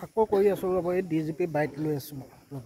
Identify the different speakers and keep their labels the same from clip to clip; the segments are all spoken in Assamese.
Speaker 1: আকৌ কৰি আছোঁ ৰ'ব, এই DGP বাইক লৈ আছোঁ ৰ'ব।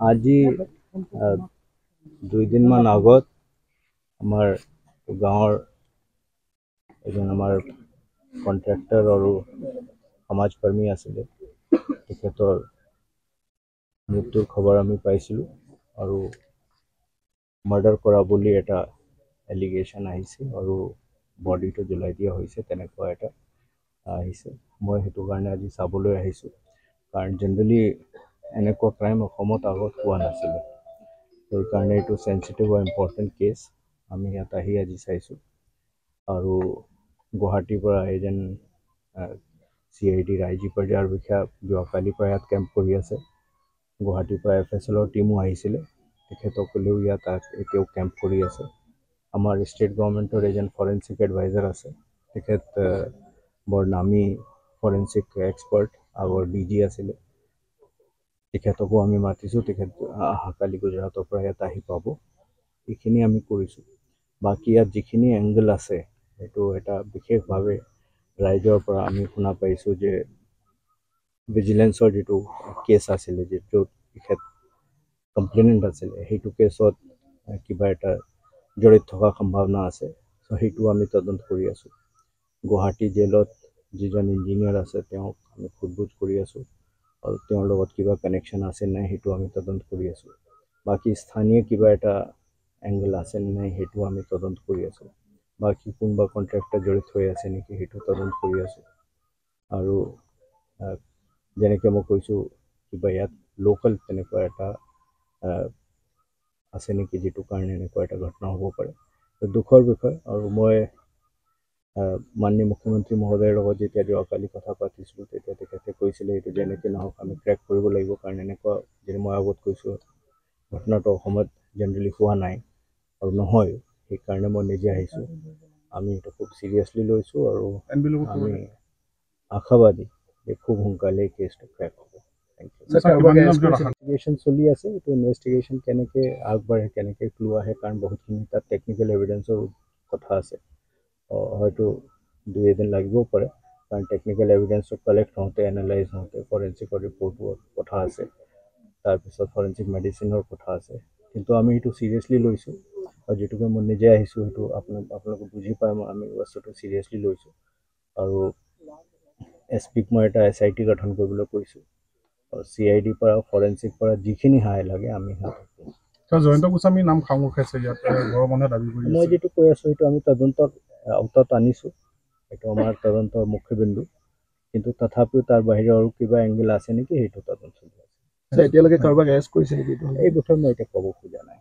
Speaker 2: আজি 2 দিনমান আগত আমাৰ গাঁৱৰ এজন আমাৰ কন্ট্ৰাক্টৰ আৰু সমাজকৰ্মী আছিলে, তেখেতৰ মৃত্যুৰ খবৰ আমি পাইছিলোঁ আৰু মাৰ্ডাৰ কৰা বুলি এটা এলিগেশ্যন আহিছে আৰু বডিটো জ্বলাই দিয়া হৈছে, তেনেকুৱা এটা আহিছে। মই সেইটো কাৰণে আজি চাবলৈ আহিছোঁ, কাৰণ জেনেৰেলি এনেকুৱা ক্ৰাইম অসমত আগত হোৱা নাছিলে। সেইকাৰণে এইটো চেঞ্চিটিভ আৰু ইম্পৰ্টেণ্ট কেছ আমি ইয়াত আহি আজি চাইছোঁ। আৰু গুৱাহাটীৰ পৰা এজন CID IG পৰ্যায়ৰ বিষয়া যোৱাকালিৰ পৰা ইয়াত কেম্প কৰি আছে। গুৱাহাটীৰ পৰা FSLৰ টিমো আহিছিলে, তেখেতসকলেও ইয়াত এতিয়াও কেম্প কৰি আছে। আমাৰ ষ্টেট গভৰ্ণমেণ্টৰ এজন ফৰেনচিক এডভাইজাৰ আছে, তেখেত বৰ নামী ফৰেনচিক এক্সপাৰ্ট, আগৰ DG আছিলে, তেখেতকো আমি মাতিছোঁ। তেখেত অহাকালি গুজৰাটৰ পৰা ইয়াত আহি পাব। এইখিনি আমি কৰিছোঁ। বাকী ইয়াত যিখিনি এংগল আছে, সেইটো এটা বিশেষভাৱে ৰাইজৰ পৰা আমি শুনা পাইছোঁ যে ভিজিলেন্সৰ যিটো কেছ আছিলে, যিটো তেখেত কমপ্লেইনেণ্ট আছিলে, সেইটো কেছত কিবা এটা জড়িত থকাৰ সম্ভাৱনা আছে। চ' সেইটো আমি তদন্ত কৰি আছোঁ। গুৱাহাটী জেলত যিজন ইঞ্জিনিয়াৰ আছে, তেওঁক আমি সোধ-পোছ কৰি আছোঁ আৰু তেওঁৰ লগত কিবা কানেকশ্যন আছে নাই সেইটো আমি তদন্ত কৰি আছোঁ। বাকী স্থানীয় কিবা এটা এংগল আছে নাই সেইটো আমি তদন্ত কৰি আছোঁ। বাকী কোনোবা কণ্ট্ৰেক্টৰ জড়িত হৈ আছে নেকি সেইটো তদন্ত কৰি আছোঁ। আৰু যেনেকৈ মই কৈছোঁ, কিবা ইয়াত লোকেল তেনেকুৱা এটা আছে নেকি যিটো কাৰণে এনেকুৱা এটা ঘটনা হ'ব পাৰে। দুখৰ বিষয়। আৰু মই মাননীয় মুখ্যমন্ত্ৰী মহোদয়ৰ লগত যেতিয়া যোৱাকালি কথা পাতিছিলোঁ, তেতিয়া তেখেতে কৈছিলে এইটো যেনেকৈ নহওক আমি ট্ৰেক কৰিব লাগিব, কাৰণ এনেকুৱা যেনে মই আগত কৈছোঁ ঘটনাটো অসমত জেনেৰেলি হোৱা নাই আৰু নহয়। সেইকাৰণে মই নিজে আহিছোঁ। আমি এইটো খুব চিৰিয়াছলি লৈছোঁ আৰু আমি আশাবাদী যে খুব সোনকালে এই কেছটো ক্ৰেক হ'ব। ইনভেষ্টিগেশ্যন চলি আছে। এইটো ইনভেষ্টিগেশ্যন কেনেকৈ আগবাঢ়ে, কেনেকৈ ক্লু আহে, কাৰণ বহুতখিনি তাত টেকনিকেল এভিডেঞ্চৰ কথা আছে। হয়তো 2-এদিন লাগিবও পাৰে, কাৰণ টেকনিকেল এভিডেঞ্চটো কালেক্ট হওঁতে, এনালাইজ হওঁতে ফৰেনচিকৰ ৰিপৰ্টৰ কথা আছে, তাৰপিছত ফৰেনচিক মেডিচিনৰ কথা আছে। কিন্তু আমি সেইটো চিৰিয়াছলি লৈছোঁ আৰু যিটোকে মই নিজে আহিছোঁ সেইটো আপোনালোকে বুজি পায়, আমি বস্তুটো চিৰিয়াছলি লৈছোঁ। আৰু SPক মই এটা SIT গঠন কৰিবলৈ কৈছোঁ আৰু CID পৰা ফৰেনচিক পৰা যিখিনি সহায় লাগে আমি
Speaker 3: জয়ন্ত গোস্বামীৰ নাম খামুখ আছে ইয়াত, ঘৰৰ মানুহে দাবী কৰি আছে।
Speaker 2: মই যিটো কৈ আছোঁ সেইটো আমি তদন্তৰ আওতাত আনিছোঁ, সেইটো আমাৰ তদন্তৰ মুখ্যবিন্দু। কিন্তু তথাপিও তাৰ বাহিৰে আৰু কিবা এংগল আছে নেকি সেইটো তদন্ত চলি আছে।
Speaker 1: এতিয়ালৈকে কাৰোবাক এৰেষ্ট কৰিছে নেকি?
Speaker 2: এই বিষয়ে মই এতিয়া ক'ব খোজা নাই।